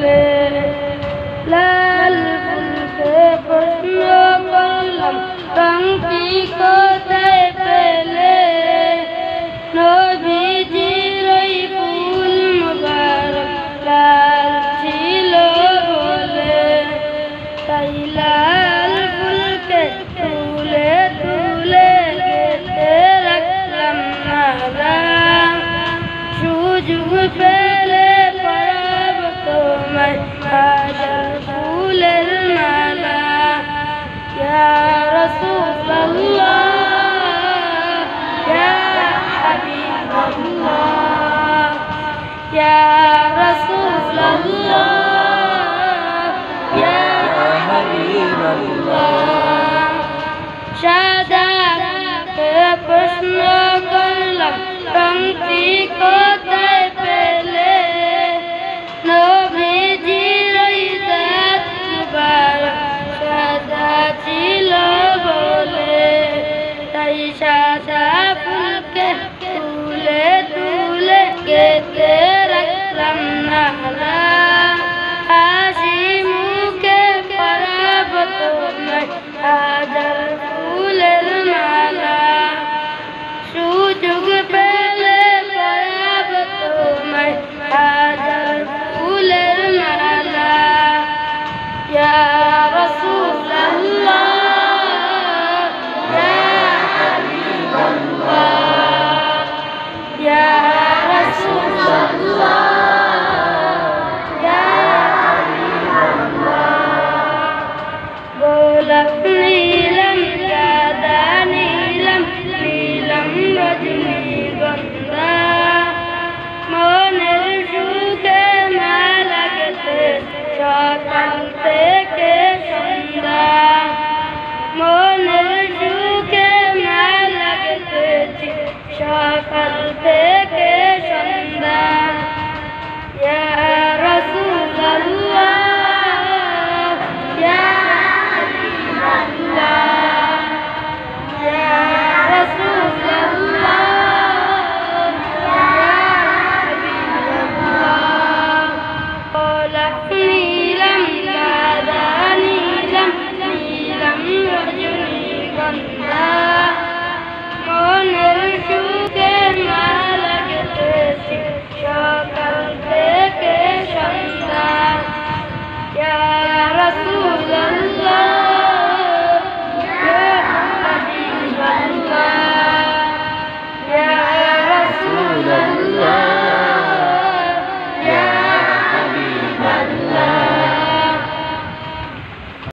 বলে লাল ফুলকে প্রশ্ন করলাম রংটি কোথায় পেলে নবীজির ওই ফুল মুবারক লাল ছিল বলে তাই লাল ফুলকে তুলে তুলে গেতে রাখলাম মালা সুযোগ পেলে পরাব তোমায় হাজার ফুলের মালা ইয়া রাসূলুল্লাহ ইয়া হাবিবাল্লাহ ইয়া রাসূলুল্লাহ ইয়া হাবিবাল্লাহ সাদা প্রশ্ন করলাম রংটি